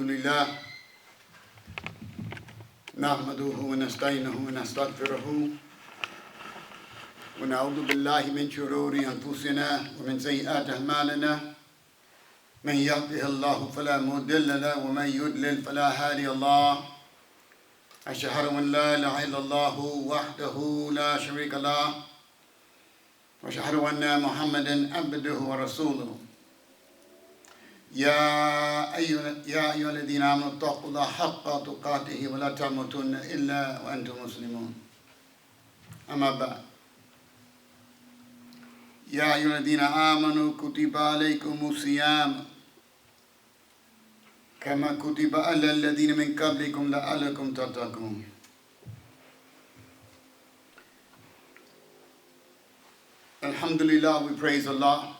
الحمد لله نحمده ونستعينه ونستغفره ونعوذ بالله من شرور أنفسنا ومن سيئات أعمالنا من يهده الله فلا مضل له ومن يضلل فلا هادي له أشهد أن لا إله إلا الله وحده لا شريك له وأشهد أن محمدا عبده ورسوله يا أيها الذين آمنوا اتقوا الله حق تقاته ولا تموتن إلا وأنتم مسلمون أما بعد يا أيها الذين آمنوا كتب عليكم الصيام كما كتب على الذين من قبلكم لعلكم تتقون. Alhamdulillah, we praise Allah.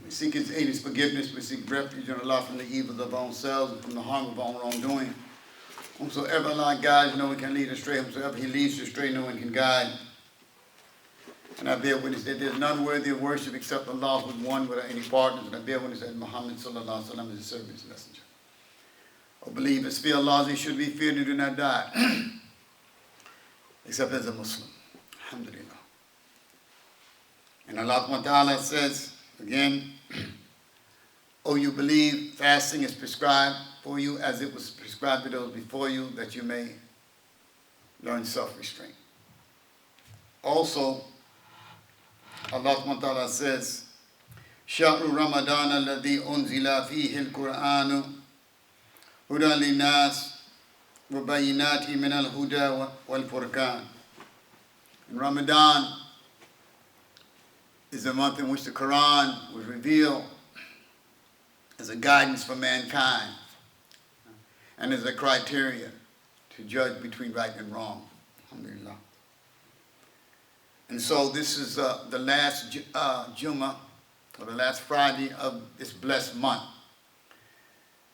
We seek His aid, His forgiveness. We seek refuge in Allah from the evils of our own selves and from the harm of our own wrongdoing. Whomsoever Allah guides, no one can lead astray. Whomsoever He leads astray, no one can guide. And I bear witness that there is none worthy of worship except Allah, who is one without any partners. And I bear witness that Muhammad sallallahu alaihi wasallam is His servant, His messenger. O believers, fear Allah as He should be feared and do not die, except as a Muslim. Alhamdulillah. And Allah subhanahu wa ta'ala says, again, O you believe, fasting is prescribed for you as it was prescribed to those before you, that you may learn self-restraint. Also, Allah subhanahu wa ta'ala says, Shahru Ramadan alladhi unzila fihi al-Qur'anu hudan linnas wa bayinati min al-huda wal-furqan. In Ramadan is a month in which the Quran was revealed as a guidance for mankind and as a criteria to judge between right and wrong. Alhamdulillah. And so this is the last Juma, or the last Friday of this blessed month.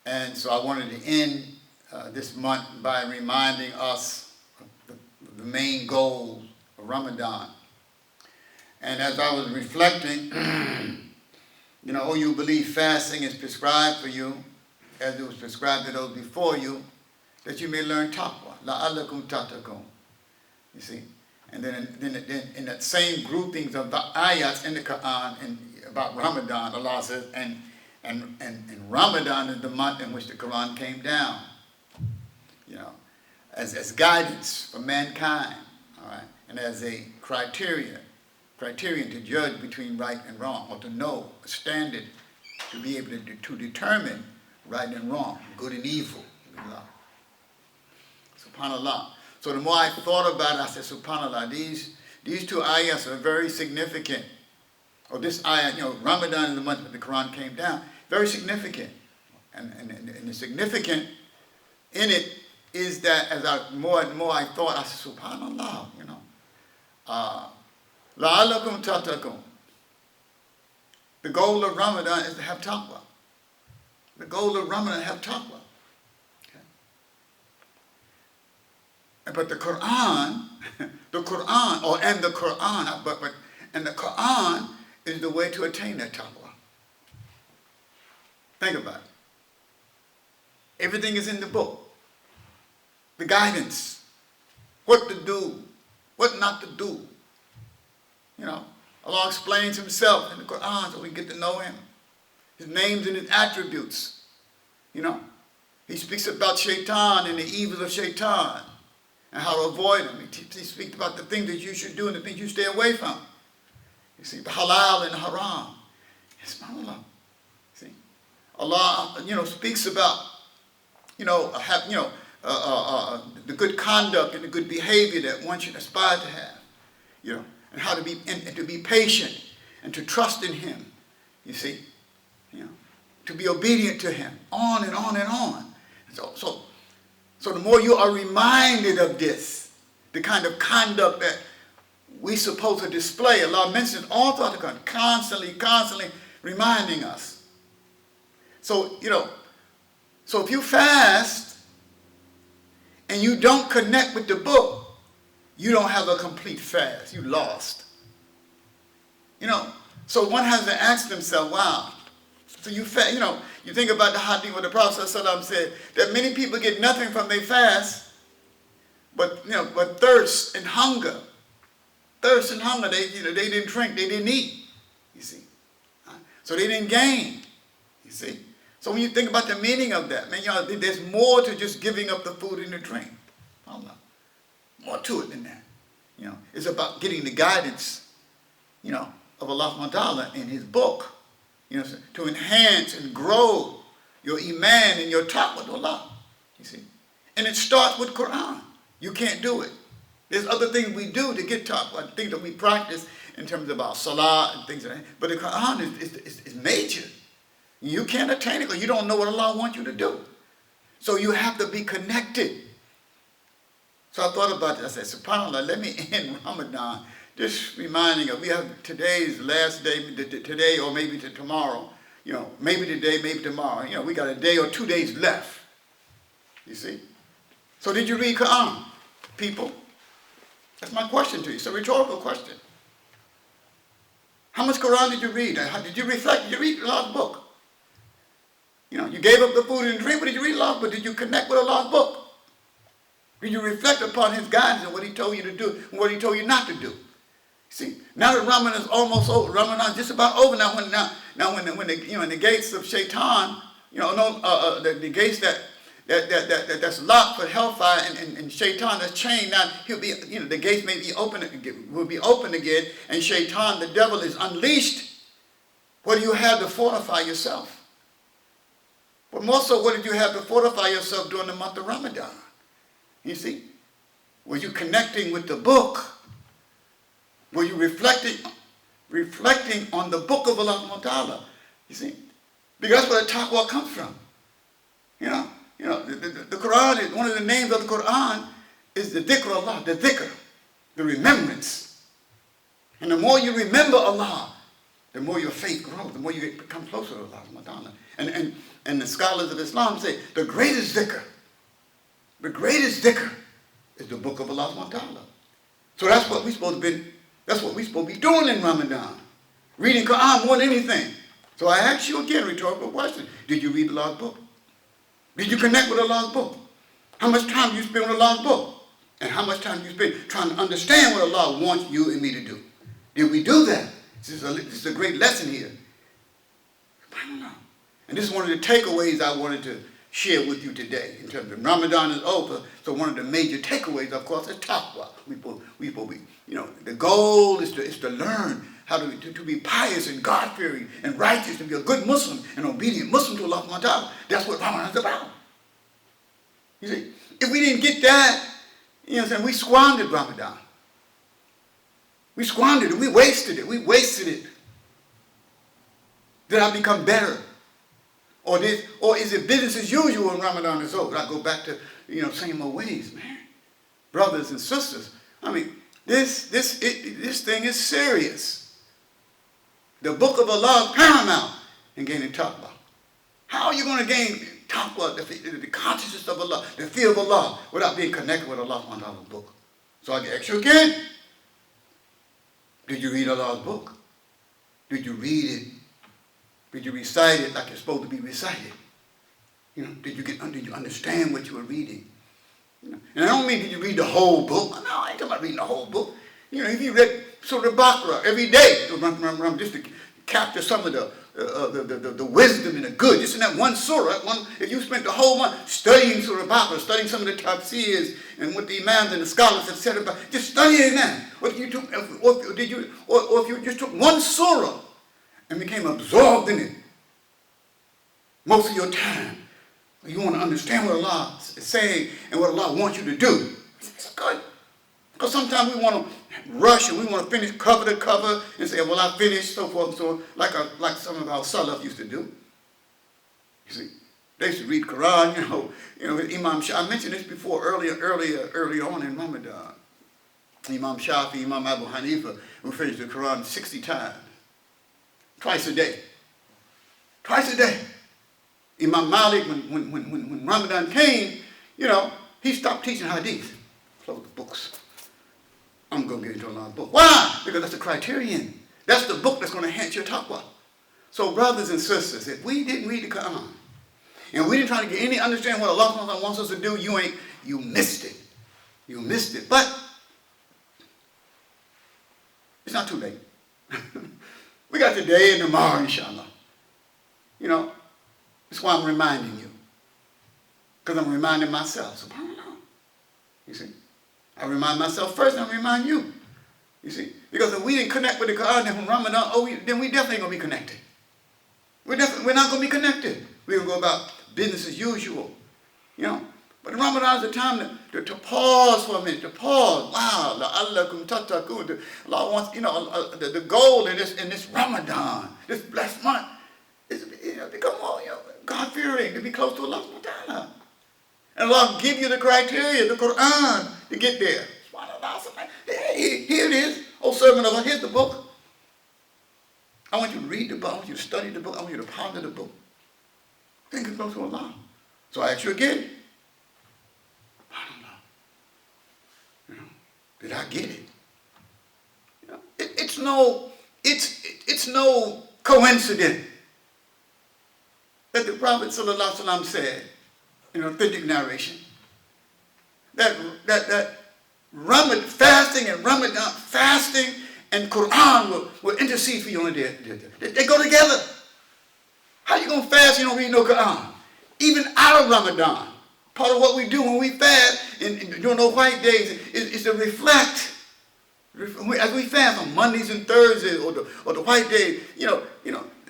And so I wanted to end this month by reminding us of the main goals of Ramadan. And as I was reflecting, oh, you believe fasting is prescribed for you, as it was prescribed to those before you, that you may learn taqwa, la'allakum tattaqun. You see? And then in that same groupings of the ayats in the Quran and about Ramadan, Allah says, and Ramadan is the month in which the Quran came down, as guidance for mankind, all right, and as a criterion to judge between right and wrong, or to know a standard to be able to determine right and wrong, good and evil. SubhanAllah. So the more I thought about it, I said, SubhanAllah, these two ayahs are very significant. Or this ayah, Ramadan is the month when the Quran came down, very significant. And the significant in it is that as more and more I thought, I said, SubhanAllah, la'allakum tattaqun. The goal of Ramadan is to have taqwa. The goal of Ramadan is to have taqwa. But the Quran, the Quran is the way to attain that taqwa. Think about it. Everything is in the book. The guidance, what to do, what not to do. Allah explains Himself in the Quran so we get to know Him. His names and His attributes. He speaks about shaitan and the evils of shaitan and how to avoid them. He speaks about the things that you should do and the things you stay away from. You see, the halal and the haram. SubhanAllah. See, Allah, speaks about, the good conduct and the good behavior that one should aspire to have. And how to be and to be patient and to trust in Him. You see, to be obedient to Him. On and on and on. So the more you are reminded of this, the kind of conduct that we're supposed to display, Allah mentions all throughout the Quran, constantly reminding us. So, so if you fast and you don't connect with the book, you don't have a complete fast. You lost. So one has to ask themselves, wow, So you think about the hadith where the Prophet ﷺ said that many people get nothing from their fast, but thirst and hunger. Thirst and hunger. They didn't drink, they didn't eat. You see, so they didn't gain. You see, so when you think about the meaning of that, man, there's more to just giving up the food and the drink. More to it than that. It's about getting the guidance, of Allah subhanahu wa ta'ala in His book, to enhance and grow your iman and your taqwa to Allah. You see, and it starts with Quran. You can't do it. There's other things we do to get taqwa, things that we practice in terms of our salah and things like that. But the Quran is major. You can't attain it because you don't know what Allah wants you to do. So you have to be connected. So I thought about this. I said, SubhanAllah, let me end Ramadan just reminding us, we have today's last day, today or maybe to tomorrow. Maybe today, maybe tomorrow. We got a day or 2 days left. You see? So did you read Quran, people? That's my question to you. It's a rhetorical question. How much Quran did you read? Did you reflect? Did you read Allah's book? You gave up the food and drink, but did you read Allah's book? Did you connect with Allah's book? Did you reflect upon His guidance and what He told you to do and what He told you not to do? See, now that Ramadan is almost over, Ramadan is just about over now. When the gates of Shaitan, the gates that's locked for hellfire and Shaitan that's chained, now he'll be, the gates will be open again, and Shaitan, the devil, is unleashed. What do you have to fortify yourself? But more so, what did you have to fortify yourself during the month of Ramadan? You see? Were you connecting with the book? Were you reflecting on the book of Allah subhanahu wa ta'ala? You see? Because that's where the taqwa comes from. The Quran is, one of the names of the Quran is the dhikr of Allah, the dhikr, the remembrance. And the more you remember Allah, the more your faith grows, the more you become closer to Allah subhanahu wa ta'ala. And the scholars of Islam say the greatest dhikr is the book of Allah subhanahu wa ta'ala. So that's what we're supposed to be doing in Ramadan. Reading Quran more than anything. So I ask you again, rhetorical question. Did you read Allah's book? Did you connect with Allah's book? How much time do you spend with Allah's book? And how much time do you spend trying to understand what Allah wants you and me to do? Did we do that? This is a great lesson here. I don't know. And this is one of the takeaways I wanted to share with you today in terms of Ramadan is over. So one of the major takeaways, of course, is taqwa. The goal is to learn how to be pious and God-fearing and righteous, to be a good Muslim and obedient Muslim to Allah subhanahu wa ta'ala. That's what Ramadan is about. You see, if we didn't get that, we squandered Ramadan. We squandered it. We wasted it. Did I become better? Or is it business as usual when Ramadan is over? I go back to, same old ways, man. Brothers and sisters, this thing is serious. The book of Allah is paramount in gaining taqwa. How are you going to gain taqwa, the consciousness of Allah, the fear of Allah, without being connected with Allah's book? So I ask you again, did you read Allah's book? Did you read it? Did you recite it like it's supposed to be recited? Did you understand what you were reading? And I don't mean did you read the whole book. No, I ain't talking about reading the whole book. If you read Surah Al-Baqarah every day, just to capture some of the wisdom and the good, just in that one surah, if you spent the whole month studying Surah Al-Baqarah, studying some of the tafsirs and what the imams and the scholars have said about, just studying that. Or if you just took one surah and became absorbed in it most of your time, you want to understand what Allah is saying and what Allah wants you to do. It's good. Because sometimes we want to rush and we want to finish cover to cover and say, well, I finished, so forth and so on, like some of our salaf used to do. You see, they used to read Quran, Imam Shafi. I mentioned this before early on in Ramadan. Imam Shafi, Imam Abu Hanifa, who finished the Quran 60 times. Twice a day. Imam Malik, when Ramadan came, he stopped teaching hadith. Closed the books. I'm going to get into Allah's book. Why? Because that's the criterion. That's the book that's going to enhance your taqwa. So brothers and sisters, if we didn't read the Quran, and we didn't try to get any understanding what Allah wants us to do, you missed it. You missed it. But it's not too late. We got today and tomorrow, inshallah. You know, that's why I'm reminding you. Because I'm reminding myself. SubhanAllah. You see? I remind myself first, and I remind you. You see? Because if we didn't connect with the Quran from Ramadan, then we definitely going to be connected. We're not going to be connected. We're going to go about business as usual. You know? But Ramadan is the time to pause for a minute, to pause. Wow, la'allakum tattaqun. Allah wants, you know, the goal in this Ramadan, this blessed month, is to become more, you know, God-fearing, to be close to Allah subhanahu wa ta'ala. And Allah give you the criteria, the Quran, to get there. Hey, here it is. Oh, servant of Allah, here's the book. I want you to read the book. I want you to study the book. I want you to ponder the book. Then get close to Allah. So I ask you again. I don't know. You know, did I get it? You know, it's no coincidence that the Prophet ﷺ said, in authentic narration, that fasting and Quran will intercede for you on the day. They go together. How you going to fast if you don't read no Quran? Even out of Ramadan. Part of what we do when we fast during those white days is to reflect. As we fast on Mondays and Thursdays or the white days,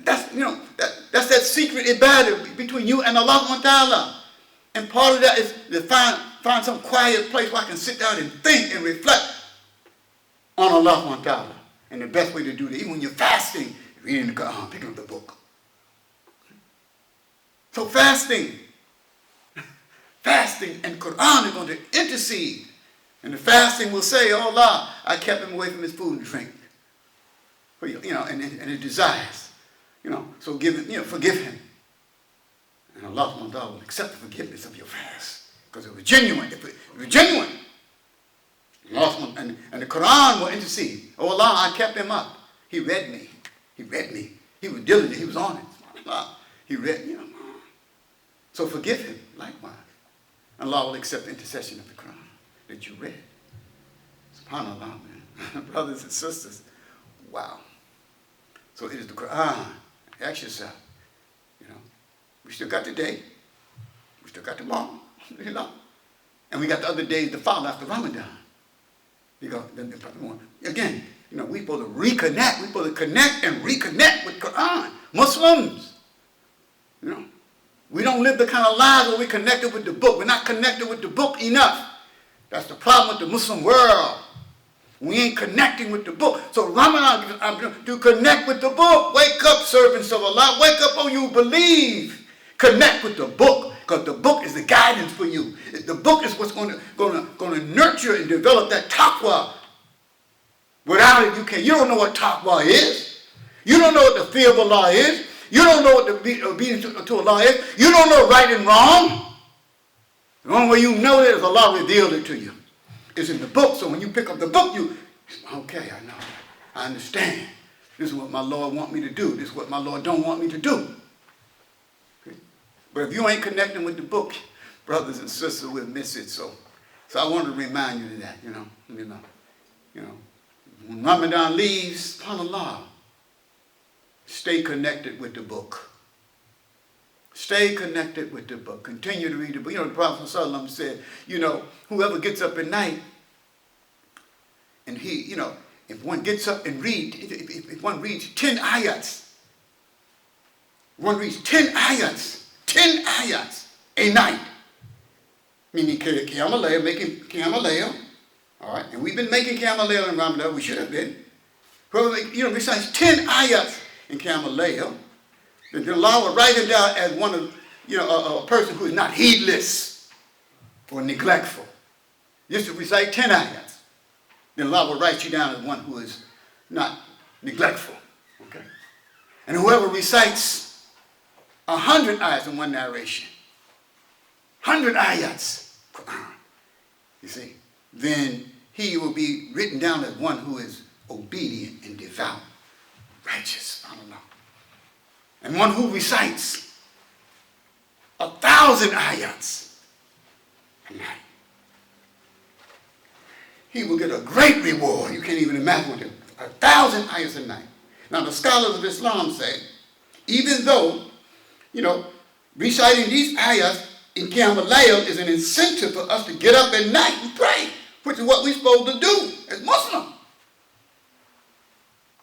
that's that secret ibadah between you and Allah subhanahu wa ta'ala. And part of that is to find some quiet place where I can sit down and think and reflect on Allah subhanahu wa ta'ala. And the best way to do that, even when you're fasting, reading the Quran, picking up the book. So fasting and Quran are going to intercede. And the fasting will say, oh Allah, I kept him away from his food and drink. And his desires. So forgive him. And Allah subhanahu wa ta'ala will accept the forgiveness of your fast. Because it was genuine. It was genuine. And the Quran will intercede. Oh Allah, I kept him up. He read me. He was diligent. He was on it. He read me. So forgive him likewise. And Allah will accept the intercession of the Quran that you read. SubhanAllah, man. Brothers and sisters. Wow. So it is the Quran. Ask yourself. We still got today. We still got tomorrow. And we got the other days to follow after Ramadan. Again, we're supposed to reconnect. We're supposed to connect and reconnect with Quran. Muslims. We don't live the kind of lives where we're connected with the book. We're not connected with the book enough. That's the problem with the Muslim world. We ain't connecting with the book. So Ramadan, to connect with the book. Wake up, servants of Allah. Wake up, oh, you believe. Connect with the book, because the book is the guidance for you. The book is what's going to nurture and develop that taqwa. Without it, you can't. You don't know what taqwa is. You don't know what the fear of Allah is. You don't know what the obedience to Allah is. You don't know right and wrong. The only way you know that is Allah revealed it to you. It's in the book. So when you pick up the book, okay, I know. I understand. This is what my Lord want me to do. This is what my Lord don't want me to do. But if you ain't connecting with the book, brothers and sisters, we'll miss it. So I want to remind you of that, When Ramadan leaves, subhanAllah, stay connected with the book. Stay connected with the book. Continue to read the book. The Prophet ﷺ said, whoever gets up at night, and if one gets up and reads, if one reads 10 ayats, one reads 10 ayats, 10 ayats a night. Meaning Qiyam al-Layl, making Qiyam al-Layl. All right, and we've been making Qiyam al-Layl in Ramadan. We should have been. Whoever recites 10 ayats in Qiyam al-Layl, then Allah will write him down as one of, a person who is not heedless or neglectful. Just to recite 10 ayats, then Allah will write you down as one who is not neglectful. Okay? And whoever recites 100 ayats in one narration, 100 ayats, Quran, you see, then he will be written down as one who is obedient and devout, righteous, I don't know. and one who recites 1,000 ayats a night, he will get a great reward. You can't even imagine what it is. 1,000 ayats a night. Now the scholars of Islam say, even though, reciting these ayats in Qiyam al-Layl is an incentive for us to get up at night and pray, which is what we're supposed to do as Muslims.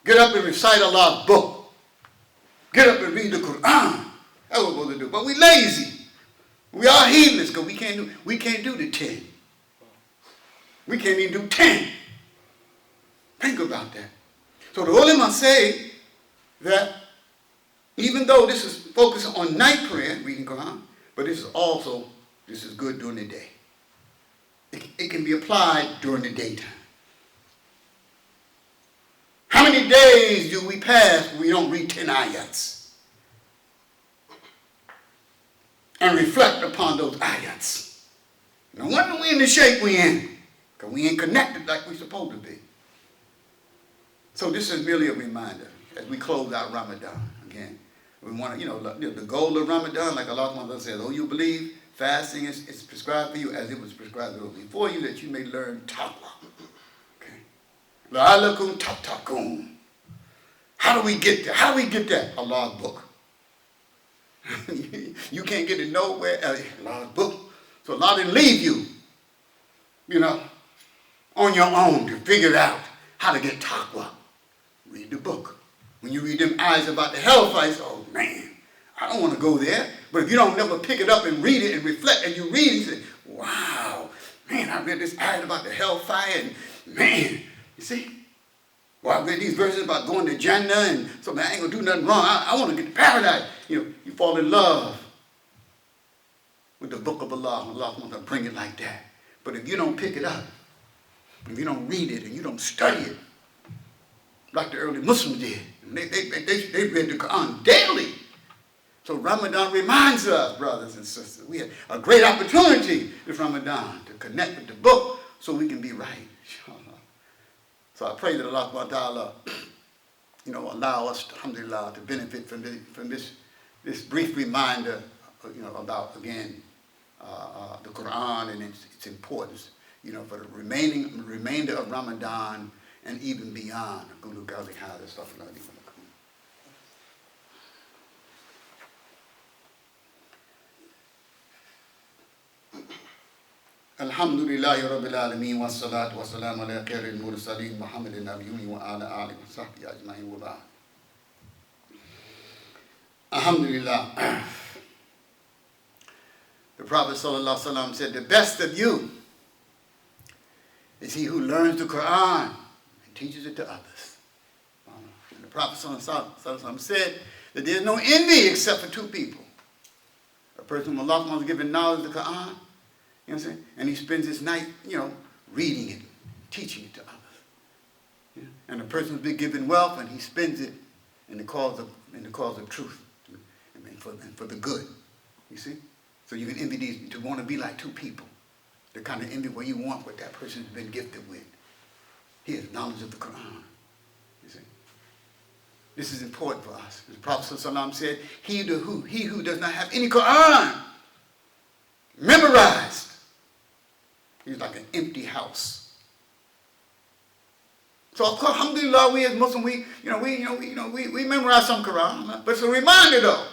Get up and recite Allah's book. Get up and read the Quran. That's what we're supposed to do. But we're lazy. We are heedless because we can't do the 10. We can't even do 10. Think about that. So the ulama say that even though this is focused on night prayer, reading Quran, but this is good during the day. It can be applied during the daytime. How many days do we pass when we don't read 10 ayats? And reflect upon those ayats. No wonder we're in the shape we're in. Because we ain't connected like we're supposed to be. So this is merely a reminder as we close out Ramadan. Again, we want to, the goal of Ramadan, like Allah says, you believe fasting is prescribed for you as it was prescribed before you, that you may learn taqwa. Okay. La'alakum tattaqun. How do we get there? How do we get that? Allah's book. You can't get it nowhere else. Allah's book. So Allah didn't leave you, on your own to figure out how to get taqwa. Read the book. When you read them ayahs about the hellfire, oh man, I don't want to go there. But if you don't never pick it up and read it and reflect and you read it, you say, wow, man, I read this ayah about the hellfire and man, you see? Well, I read these verses about going to Jannah and so man, I ain't going to do nothing wrong. I want to get to paradise. You fall in love with the book of Allah. Allah wants to bring it like that. But if you don't pick it up, if you don't read it and you don't study it, like the early Muslims did, they read the Quran daily. So Ramadan reminds us, brothers and sisters, we have a great opportunity this Ramadan to connect with the book so we can be right. So I pray that Allah subhanahu wa ta'ala, allow us, alhamdulillah, to benefit from this brief reminder, about, again, the Quran and its importance, for the remainder of Ramadan and even beyond. Alhamdulillahi Rabbil Alameen wa salatu wa salam ala khairil mursaleen Muhammadin nabiyyi wa ala alihi wa sahbihi ajma'in wa ba'd. Alhamdulillah. The Prophet sallallahu alaihi wasallam said, the best of you is he who learns the Quran and teaches it to others. And the Prophet sallallahu alaihi wasallam said that there's no envy except for two people. A person whom Allah has given knowledge of the Quran, and he spends his night, reading it, teaching it to others. And a person who's been given wealth and he spends it in the cause of truth and for the good. You see? So you can envy these, to want to be like two people. The kind of envy where you want what that person's been gifted with. He has knowledge of the Quran. You see? This is important for us. The Prophet ﷺ said, he who does not have any Quran memorized, he's like an empty house. So of course, alhamdulillah, we as Muslims, we memorize some Quran, but it's a reminder though.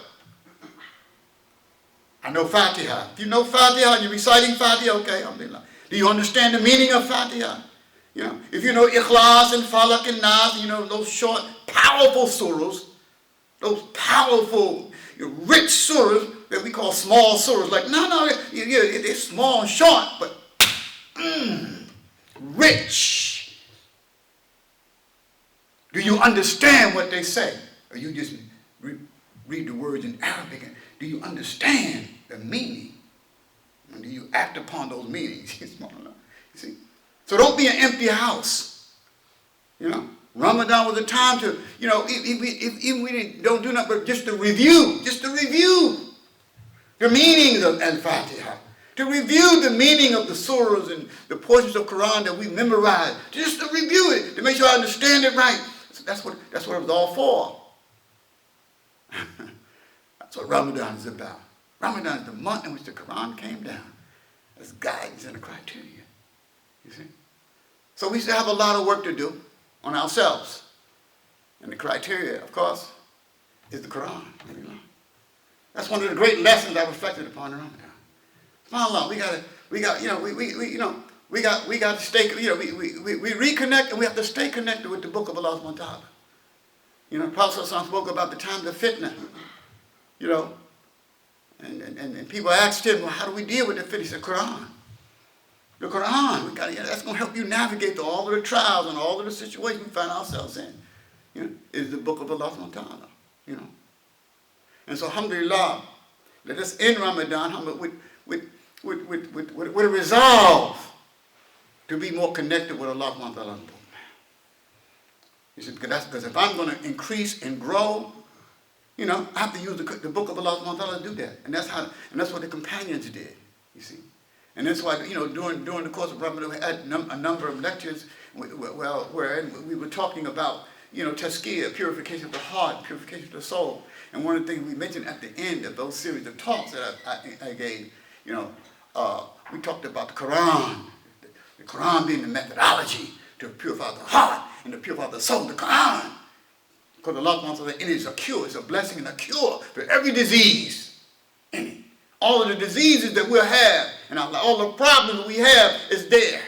I know Fatiha. If you know Fatiha, you're reciting Fatiha, okay, alhamdulillah. Do you understand the meaning of Fatiha? If you know Ikhlas and Falak and Nas, those short, powerful surahs, those powerful, rich surahs that we call small surahs. Like, they're small and short, but rich. Do you understand what they say? Or you just read the words in Arabic? Do you understand the meaning? And do you act upon those meanings? You see? So don't be an empty house. Ramadan was a time to, if we don't do nothing but just to review the meanings of Al-Fatiha. To review the meaning of the surahs and the portions of Quran that we memorize, just to review it, to make sure I understand it right. So that's what it was all for. That's what Ramadan is about. Ramadan is the month in which the Quran came down as guidance and a criteria. You see? So we still have a lot of work to do on ourselves. And the criteria, of course, is the Quran. That's one of the great lessons I reflected upon in Ramadan. SubhanAllah, we got to stay, we reconnect and we have to stay connected with the book of Allah subhanahu wa ta'ala. The Prophet spoke about the times of fitna, and people asked him, well, how do we deal with the fitna? He said, Quran. The Quran, that's going to help you navigate through all of the trials and all of the situations we find ourselves in. Is the book of Allah subhanahu wa ta'ala. And so, alhamdulillah, let us end Ramadan with a resolve to be more connected with Allah subhanahu wa ta'ala. He said, because if I'm going to increase and grow, I have to use the book of Allah subhanahu wa ta'ala to do that. And that's what the companions did, you see. And that's why, during the course of Ramadan, we had a number of lectures where we were talking about, tazkiyah, purification of the heart, purification of the soul. And one of the things we mentioned at the end of those series of talks that I gave, we talked about the Quran being the methodology to purify the heart and to purify the soul, the Quran. Because Allah wants us, it is a cure, it's a blessing and a cure for every disease in it. All of the diseases that we'll have and all the problems we have is there.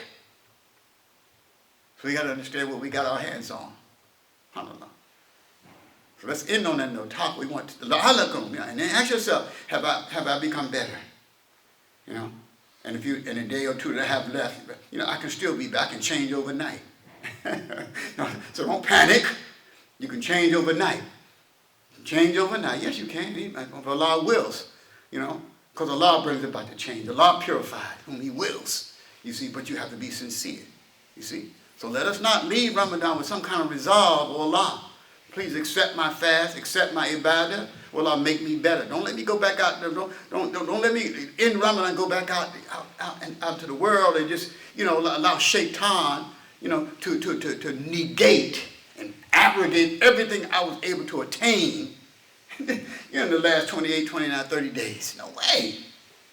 So we got to understand what we got our hands on. SubhanAllah. So let's end on that note. Talk we want to, and then ask yourself, have I become better? And if you in a day or two that I have left, I can still be back and change overnight. So don't panic. You can change overnight. Change overnight. Yes, you can. If Allah wills, because Allah brings about the change. Allah purifies whom He wills. You see, but you have to be sincere. You see. So let us not leave Ramadan with some kind of resolve. Oh Allah, please accept my fast, accept my ibadah. Well, Allah, make me better. Don't let me go back out. Don't let me in Ramadan go back out to the world and just allow shaitan to negate and abrogate everything I was able to attain in the last 28, 29, 30 days. No way.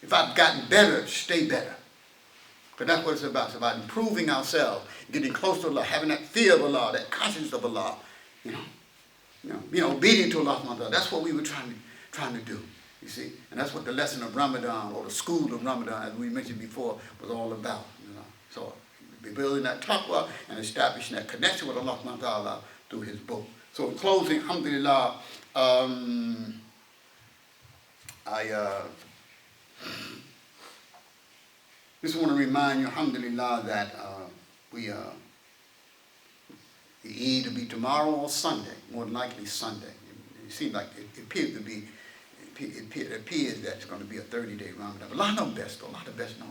If I've gotten better, stay better. But that's what it's about. It's about improving ourselves, getting close to Allah, having that fear of Allah, that consciousness of Allah, being obedient to Allah. That's what we were trying to do, you see. And that's what the lesson of Ramadan, or the school of Ramadan, as we mentioned before, was all about. So building that taqwa and establishing that connection with Allah through His book. So in closing, alhamdulillah, I just want to remind you, alhamdulillah, that the Eid will be tomorrow or Sunday, more than likely Sunday. It seems like it appears to be, it appears that it's going to be a 30-day Ramadan. But Allah knows best, though. Allah the best knows.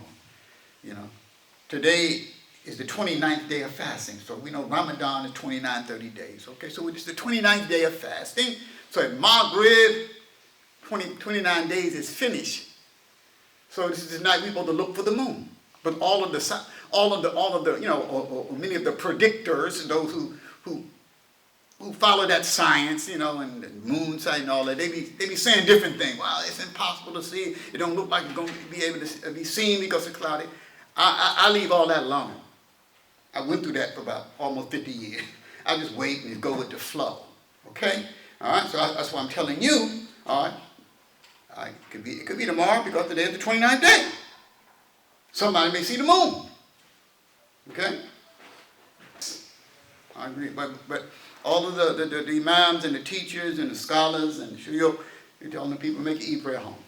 Today is the 29th day of fasting. So we know Ramadan is 29, 30 days. Okay, so it's the 29th day of fasting. So at Maghrib, 29 days is finished. So this is the night we're supposed to look for the moon. But all of the or many of the predictors and those who follow that science, and the moon science and all that, they be saying different things. Well, it's impossible to see. It don't look like it's going to be able to be seen because it's cloudy. I leave all that alone. I went through that for about almost 50 years. I just wait and go with the flow. Okay? All right? So that's why I'm telling you, all right? It could be tomorrow because today is the 29th day. Somebody may see the moon. Okay? I agree. But all of the imams and the teachers and the scholars and the shuyukh, they're telling the people, make your Eid prayer home.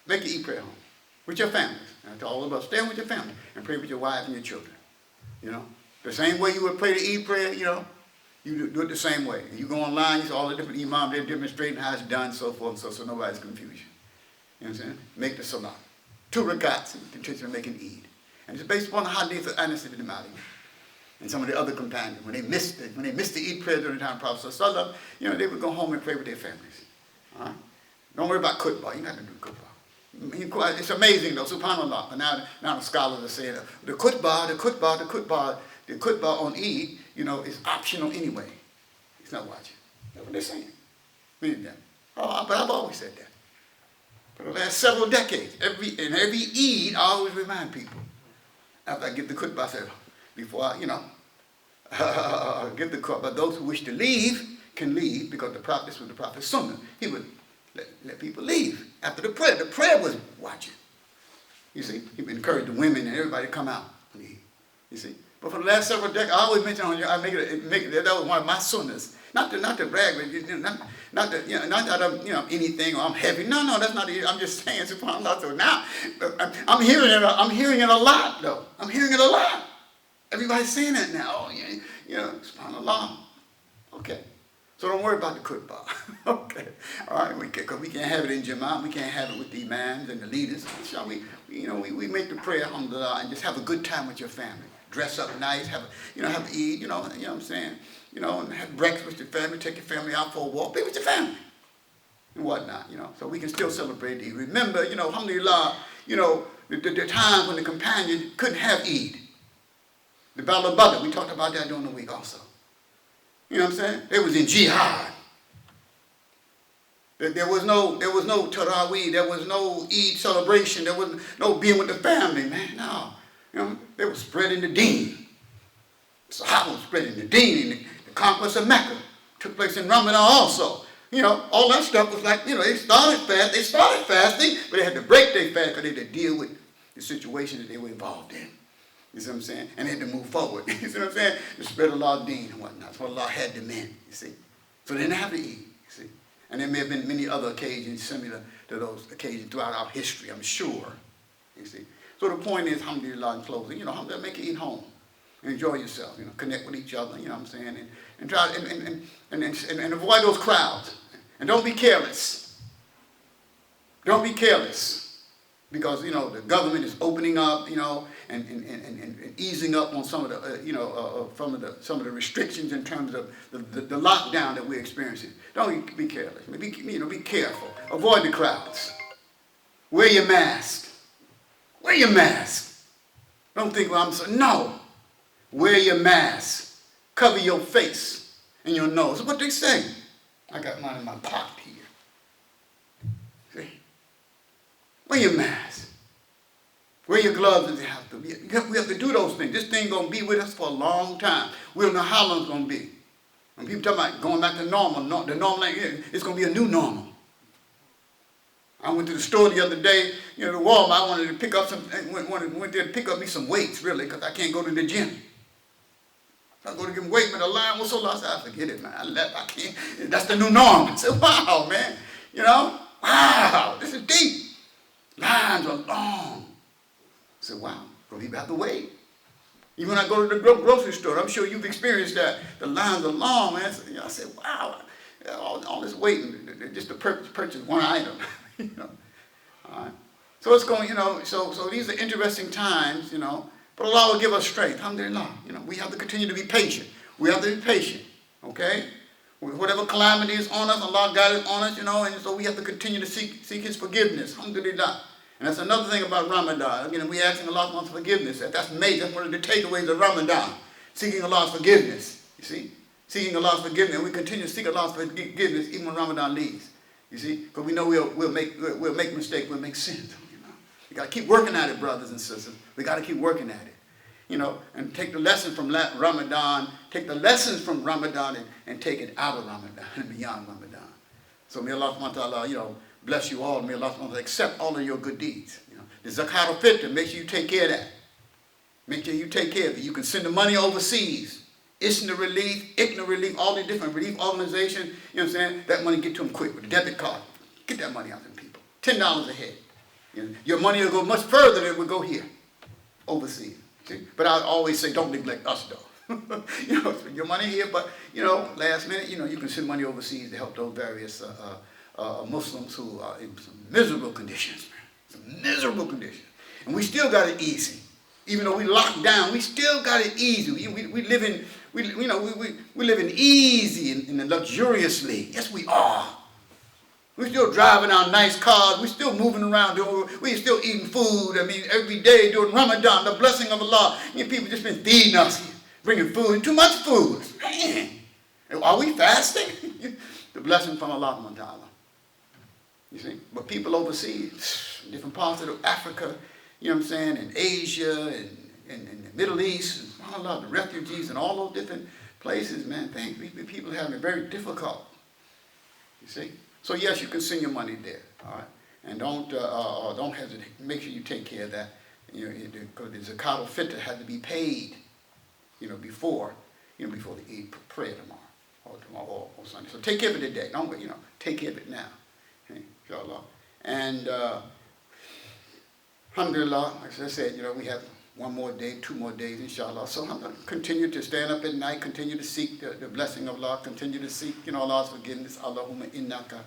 Make your Eid prayer home. With your families. And to all of us, stay with your family and pray with your wife and your children. The same way you would pray the Eid prayer, you do it the same way. You go online, you see all the different imams, they're demonstrating how it's done, so forth, so nobody's confusion. You know what I'm saying? Make the salah. 2 rakats and continue to make an Eid. And it's based upon the hadith of Anas ibn Malik and some of the other companions. When they missed the Eid prayer during the time of Prophet Sallallahu Alaihi Wasallam, they would go home and pray with their families. All right? Don't worry about khutbah. You don't have to do khutbah. It's amazing though, subhanAllah. But now the scholars are saying the khutbah on Eid, is optional anyway. It's not watching. That's what they're saying. Meaning that. Oh, but I've always said that. For the last several decades, every Eid, I always remind people. After I give the khutbah, I say, before I, give the khutbah, those who wish to leave can leave, because this was the Prophet's sunnah. He would let people leave after the prayer. The prayer was watching. You see, he would encourage the women and everybody to come out and leave. You see, but for the last several decades, I always mention on you, I make it that was one of my sunnahs. Not to brag, but not that I'm anything or I'm heavy. No, that's not it. I'm just saying, subhanAllah. So now I'm hearing it. I'm hearing it a lot, though. I'm hearing it a lot. Everybody's saying that now. Oh, subhanAllah. Okay. So don't worry about the khutbah. Okay. All right. Because we can't have it in Juma. We can't have it with the imams and the leaders. So we make the prayer, alhamdulillah, and just have a good time with your family. Dress up nice. Have Eid. You know what I'm saying. And have breakfast with your family, take your family out for a walk, be with your family, and whatnot, so we can still celebrate Eid. Remember, alhamdulillah, the time when the companions couldn't have Eid. The Battle of Badr, we talked about that during the week also. You know what I'm saying? They was in jihad. There was no Taraweeh, there was no Eid celebration, there was no being with the family, man, no. They were spreading the deen. Sahaba was spreading the deen, and the conquest of Mecca took place in Ramadan also. All that stuff was like, they started fasting, but they had to break their fast because they had to deal with the situation that they were involved in. You see what I'm saying? And they had to move forward. You see what I'm saying? To spread Allah's deen and whatnot. That's what Allah had them in, you see. So they didn't have to eat, you see. And there may have been many other occasions similar to those occasions throughout our history, I'm sure, you see. So the point is, alhamdulillah, in closing, alhamdulillah, make it eat home. Enjoy yourself, connect with each other, you know what I'm saying, and try and avoid those crowds. And don't be careless. Don't be careless, because the government is opening up, and easing up on some of the some of the restrictions in terms of the lockdown that we're experiencing. Don't be careless. Be careful. Avoid the crowds. Wear your mask. Wear your mask. Don't think, well, I'm so no. Wear your mask. Cover your face and your nose. That's what they say. I got mine in my pocket here. See? Wear your mask. Wear your gloves if you have to. We have to do those things. This thing going to be with us for a long time. We don't know how long it's going to be. When people talk about going back to normal, the normal, it's going to be a new normal. I went to the store the other day, the Walmart. I wanted to pick up went there to pick up me some weights, really, because I can't go to the gym. I go to get weight, but the line was so long. I said, I forget it, man. I can't. That's the new norm. I said, wow, man. Wow, this is deep. Lines are long. I said, wow, people have to wait. Even when I go to the grocery store, I'm sure you've experienced that. The lines are long, man. I said, wow, all this waiting just to purchase one item. All right. So it's going, so these are interesting times, but Allah will give us strength. Alhamdulillah. We have to continue to be patient. We have to be patient, okay? Whatever calamity is on us, Allah guided on us, and so we have to continue to seek His forgiveness. Alhamdulillah. And that's another thing about Ramadan. Again, we're asking Allah's forgiveness. That's major. That's one of the takeaways of Ramadan. Seeking Allah's forgiveness. You see? Seeking Allah's forgiveness. And we continue to seek Allah's forgiveness even when Ramadan leaves. You see? Because we know we'll make mistakes, we'll make sins. We got to keep working at it, brothers and sisters. We got to keep working at it. And take the lesson from Ramadan, take the lessons from Ramadan and take it out of Ramadan and beyond Ramadan. So may Allah subhanahu wa ta'ala, bless you all. May Allah subhanahu wa ta'ala accept all of your good deeds. The zakat al-fitr, make sure you take care of that. Make sure you take care of it. You can send the money overseas. ISNA relief, ICNA relief, all the different relief organizations, that money get to them quick with a debit card. Get that money out to them people. $10 a head. Your money will go much further than it would go here, overseas. See? But I always say, don't neglect us, though. Spend your money here, but, last minute, you can send money overseas to help those various Muslims who are in some miserable conditions, man. Some miserable conditions. And we still got it easy. Even though we locked down, we still got it easy. We live in easy and luxuriously. Yes, we are. We're still driving our nice cars. We're still moving around. We're still eating food. Every day during Ramadan, the blessing of Allah. People just been feeding us, bringing food, too much food. Man, are we fasting? The the blessing from Allah subhanahu wa ta'ala. You see? But people overseas, different parts of Africa, you know what I'm saying, and Asia, and the Middle East, and Allah, the refugees, and all those different places, man, people having it very difficult. You see? So yes, you can send your money there, all right? And don't hesitate. Make sure you take care of that. You know, because the zakat al-fitr had to be paid, you know, before the Eid prayer tomorrow or Sunday. So take care of it today. Don't, you know, take care of it now. Okay, inshallah. And alhamdulillah, as I said, you know, we have one more day, 2 more days, inshallah. So I'm going to continue to stand up at night, continue to seek the blessing of Allah, continue to seek, you know, Allah's forgiveness. Allahumma innaka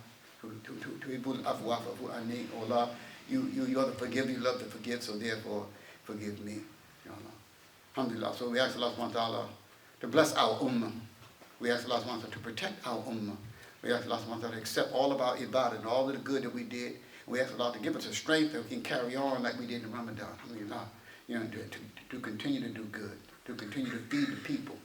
tuhibbul afwa fa'fu anni. Oh Allah, you are the forgiver, you love to forgive, so therefore forgive me. Alhamdulillah. So we ask Allah subhanahu wa ta'ala to bless our ummah. We ask Allah subhanahu wa ta'ala to protect our ummah. We ask Allah subhanahu wa ta'ala to accept all of our ibadah and all of the good that we did. We ask Allah to give us the strength that we can carry on like we did in Ramadan. Alhamdulillah. You know, to continue to do good, to continue to feed the people,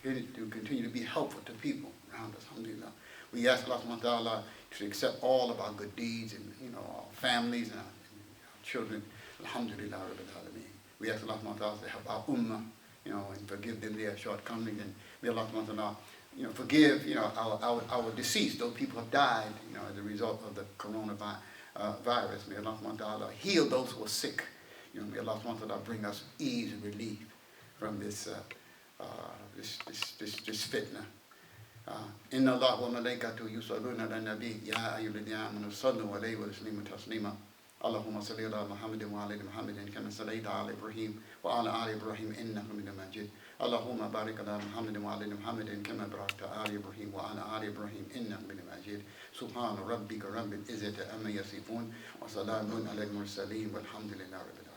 to continue to be helpful to people around us. Alhamdulillah. We ask Allah subhanahu wa ta'ala to accept all of our good deeds and, you know, our families and our children. Alhamdulillah rabbil alameen. We ask Allah subhanahu wa ta'ala to help our ummah, you know, and forgive them their shortcomings, and may Allah subhanahu wa ta'ala, you know, forgive, you know, our deceased, those people have died, you know, as a result of the coronavirus. May Allah subhanahu wa ta'ala heal those who are sick. You know, may Allah subhanahu wa ta'ala bring us ease and relief from this fitna. Inna Allah wa malaikatu yusalluna ala nabi ya ayyuhalladhina amanu sallu alayhi wa sallimu taslima. Allahumma salli ala Muhammadin wa ala Muhammadin kama sallaita ala Ibrahim wa ala ali Ibrahim innaka Hamidum Majid. Allahumma barik ala Muhammadin wa ala Muhammadin kama barakta ala Ibrahim wa ala ali Ibrahim innaka Hamidum Majid. Subhana rabbika rabbil izzati amma yasifun wa salamun ala al-mursalin walhamdulillahi rabbil alamin.